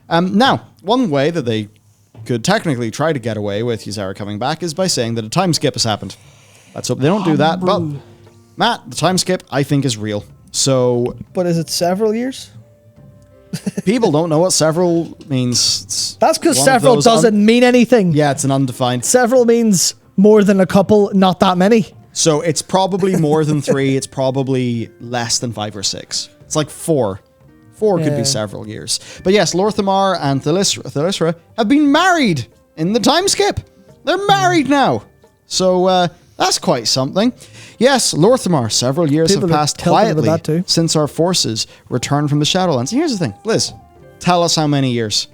Now, one way that they could technically try to get away with Ysera coming back is by saying that a time skip has happened. Let's hope they don't do that. But, Matt, the time skip, I think, is real. So... But is it several years? People don't know what several means. That's because several doesn't mean anything. Yeah, it's an undefined. Several means more than a couple, not that many. So it's probably more than 3. It's probably less than 5 or 6. It's like 4. 4 could be several years. But yes, Lorthamar and Thalyssra have been married in the time skip. They're married now. So that's quite something. Yes, Lorthamar, several years have passed quietly since our forces returned from the Shadowlands. And here's the thing, Liz, tell us how many years.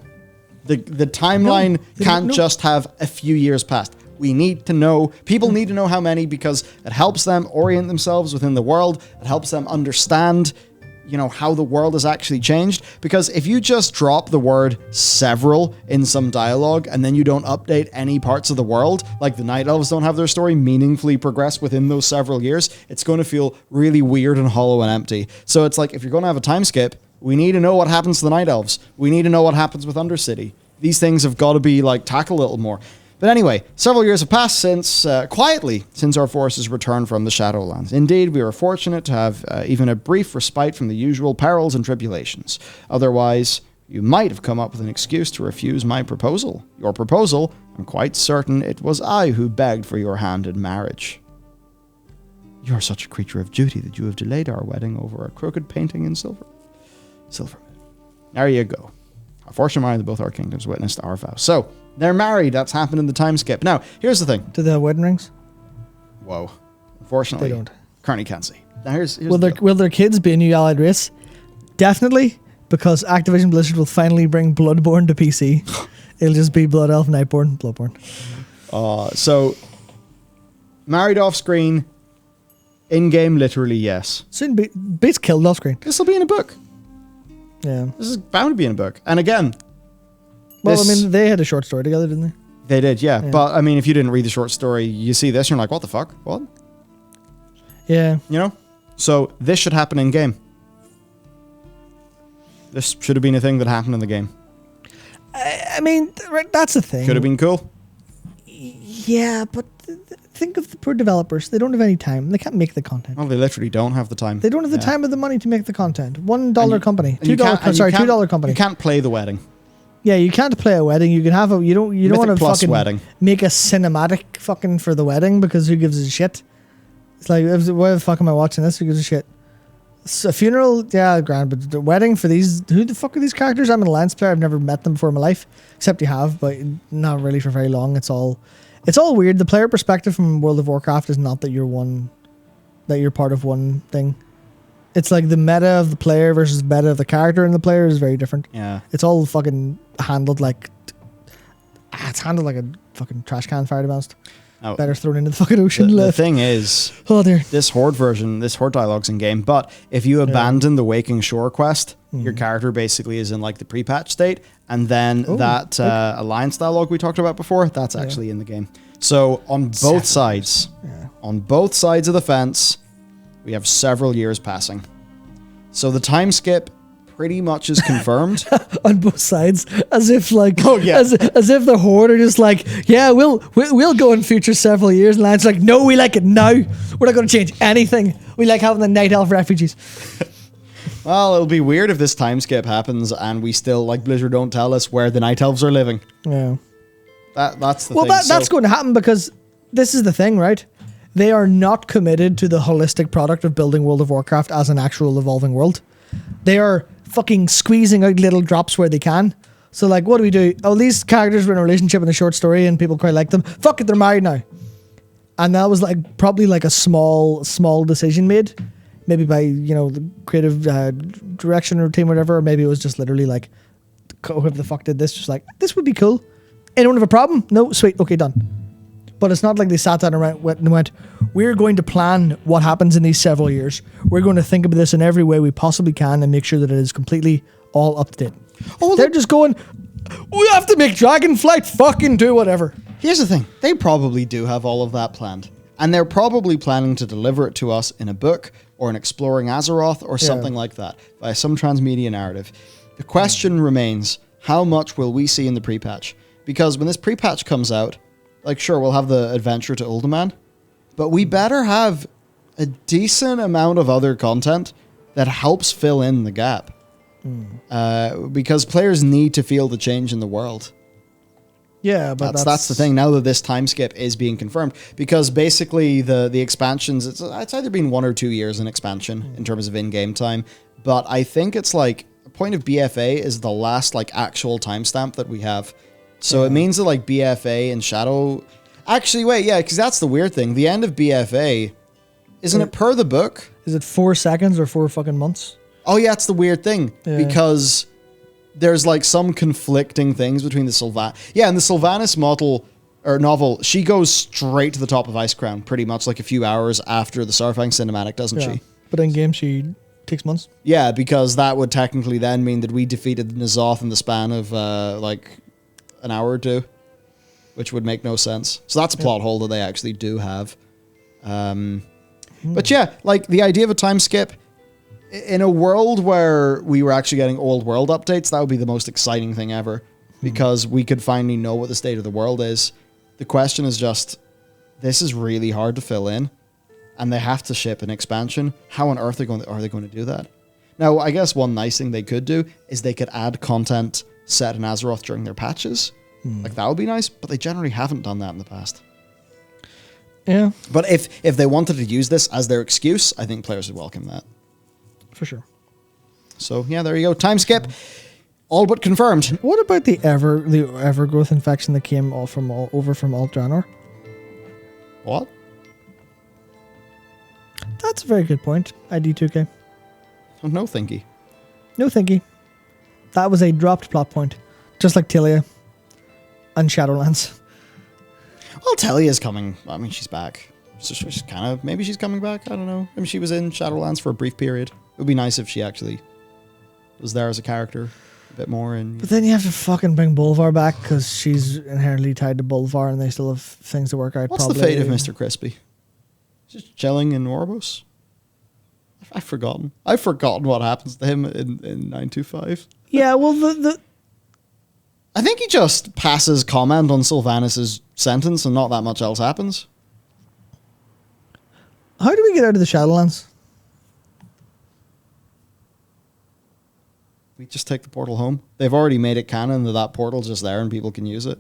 The timeline can't just have a few years passed. We need to know. People need to know how many because it helps them orient themselves within the world. It helps them understand, how the world has actually changed. Because if you just drop the word several in some dialogue and then you don't update any parts of the world, like the Night Elves don't have their story meaningfully progress within those several years, it's going to feel really weird and hollow and empty. So it's like, if you're going to have a time skip, we need to know what happens to the Night Elves. We need to know what happens with Undercity. These things have got to be tackled a little more. But anyway, several years have passed quietly since our forces returned from the Shadowlands. Indeed, we were fortunate to have even a brief respite from the usual perils and tribulations. Otherwise, you might have come up with an excuse to refuse my proposal. Your proposal, I'm quite certain it was I who begged for your hand in marriage. You are such a creature of duty that you have delayed our wedding over a crooked painting in silver. There you go. A fortune mine that both our kingdoms witnessed our vow. So, they're married. That's happened in the time skip. Now, here's the thing. Do they have wedding rings? Whoa. Unfortunately, they don't. Currently can't see. Now, here's will their kids be a new allied race? Definitely, because Activision Blizzard will finally bring Bloodborne to PC. It'll just be Blood Elf, Nightborne, Bloodborne. So, married off screen, in game, literally, yes. Soon Beats killed off screen. This will be in a book. Yeah. This is bound to be in a book. And again... Well, they had a short story together, didn't they? They did, yeah. But, if you didn't read the short story, you see this, and you're like, what the fuck? What? Yeah. So, this should happen in game. This should have been a thing that happened in the game. That's the thing. Could have been cool. Yeah, but think of the poor developers. They don't have any time. They can't make the content. Well, they literally don't have the time. They don't have the time or the money to make the content. $1 company. $2 company. You can't play the wedding. Yeah, you can't play a wedding. You can have you don't want to fucking wedding. Make a cinematic fucking for the wedding because who gives a shit? It's like, why the fuck am I watching this? Who gives a shit? It's a funeral, yeah, grand, but the wedding for these, who the fuck are these characters? I'm an Alliance player. I've never met them before in my life, except you have, but not really for very long. It's all weird. The player perspective from World of Warcraft is not that you're part of one thing. It's like the meta of the player versus meta of the character and the player is very different. Yeah. It's all fucking handled like... it's handled like a fucking trash can, fire to be honest. Oh, better thrown into the fucking ocean. The thing is... Oh, dear. This Horde dialogue's in game, but if you abandon the Waking Shore quest, your character basically is in the pre-patch state, and then Alliance dialogue we talked about before, that's actually in the game. So on both sides of the fence, we have several years passing. So the time skip pretty much is confirmed. On both sides. As if as if the Horde are just we'll go in future several years, and Lance no, we like it now. We're not going to change anything. We like having the Night Elf refugees. Well, it'll be weird if this time skip happens and we still, Blizzard don't tell us where the Night Elves are living. Yeah. That's the thing. That's going to happen because this is the thing, right? They are not committed to the holistic product of building World of Warcraft as an actual evolving world. They are fucking squeezing out little drops where they can. So, what do we do? Oh, these characters were in a relationship in a short story and people quite like them. Fuck it, they're married now. And that was probably a small decision made. Maybe by, the creative direction or team or whatever. Or maybe it was just literally whoever the fuck did this, just this would be cool. Anyone have a problem? No? Sweet. Okay, done. But it's not like they sat down and went, we're going to plan what happens in these several years. We're going to think about this in every way we possibly can and make sure that it is completely all up to date. Oh, they're just going, we have to make Dragonflight fucking do whatever. Here's the thing. They probably do have all of that planned. And they're probably planning to deliver it to us in a book or an Exploring Azeroth or something like that by some transmedia narrative. The question remains, how much will we see in the pre-patch? Because when this pre-patch comes out, like, sure, we'll have the adventure to Uldaman, but we better have a decent amount of other content that helps fill in the gap. Because players need to feel the change in the world. Yeah, but that's the thing. Now that this time skip is being confirmed, because basically the expansions, it's either been 1 or 2 years in expansion in terms of in-game time, but I think it's like a point of BFA is the last like actual timestamp that we have. So it means that like BFA and Shadow. Actually, wait, yeah, because that's the weird thing. The end of BFA, isn't it per the book? Is it 4 seconds or 4 fucking months? Oh yeah, it's the weird thing because there's like some conflicting things between the and the Sylvanas novel, she goes straight to the top of Ice Crown pretty much like a few hours after the Starfang cinematic, doesn't she? But in game she takes months. Yeah, because that would technically then mean that we defeated N'Zoth in the span of like an hour or two, which would make no sense. So that's a plot hole that they actually do have. But yeah, like the idea of a time skip in a world where we were actually getting old world updates, that would be the most exciting thing ever, because we could finally know what the state of the world is. The question is just, this is really hard to fill in, and they have to ship an expansion. How on earth are they going to do that? Now, I guess one nice thing they could do is they could add content set in Azeroth during their patches. Like, that would be nice, but they generally haven't done that in the past. Yeah. But if they wanted to use this as their excuse, I think players would welcome that. For sure. So yeah, there you go. Time skip, all but confirmed. What about the Evergrowth infection that came over from Alt Draenor? What? That's a very good point. ID2K. Oh, no thinky. No thinky. That was a dropped plot point, just like Talia and Shadowlands. Well, Talia's coming. I mean, she's back. She's kind of, maybe she's coming back. I don't know. I mean, she was in Shadowlands for a brief period. It would be nice if she actually was there as a character a bit more. But then you have to fucking bring Bolvar back because she's inherently tied to Bolvar and they still have things to work out. What's the fate of Mr. Crispy? Just chilling in Orbos? I've forgotten. I've forgotten what happens to him in 925. Yeah, well, I think he just passes comment on Sylvanas' sentence and not that much else happens. How do we get out of the Shadowlands? We just take the portal home. They've already made it canon that portal's just there and people can use it.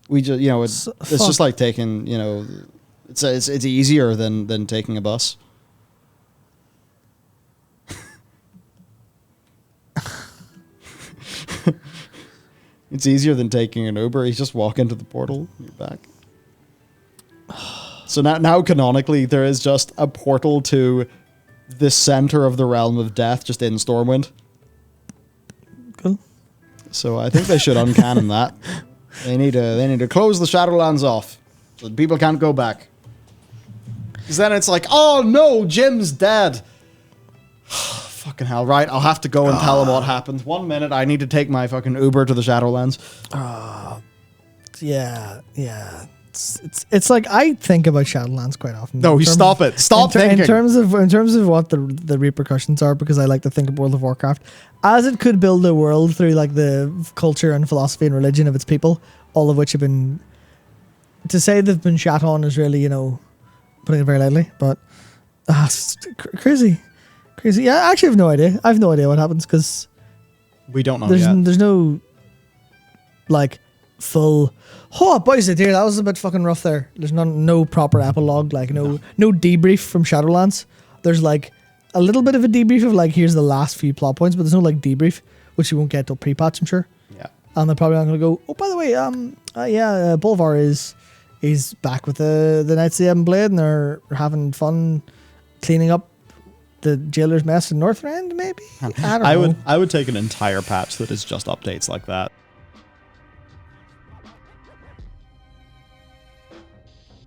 We just, it's just like taking, it's easier than taking a bus. It's easier than taking an Uber. You just walk into the portal and you're back. So now canonically, there is just a portal to the center of the realm of death, just in Stormwind. Cool. So I think they should uncanon that. They need to close the Shadowlands off so that people can't go back. Because then it's like, oh no, Jim's dead. Fucking hell, right? I'll have to go and tell him what happened. 1 minute, I need to take my fucking Uber to the Shadowlands. Yeah. It's like I think about Shadowlands quite often. No, stop it. Stop thinking. In terms of what the repercussions are, because I like to think of World of Warcraft as it could build a world through like the culture and philosophy and religion of its people, all of which have been, to say they've been shat on is really, putting it very lightly, but it's crazy. Yeah, I actually have no idea. I have no idea what happens because we don't know yet. There's no like full. Oh, boys, dear, that was a bit fucking rough there. There's no proper epilogue, like no debrief from Shadowlands. There's like a little bit of a debrief of like here's the last few plot points, but there's no like debrief, which you won't get till pre-patch, I'm sure. Yeah. And they're probably not going to go, oh, by the way, Bolvar is back with the Knights of the Ebon Blade, and they're having fun cleaning up the jailer's mess in Northrend, maybe? I don't know. I would take an entire patch that is just updates like that.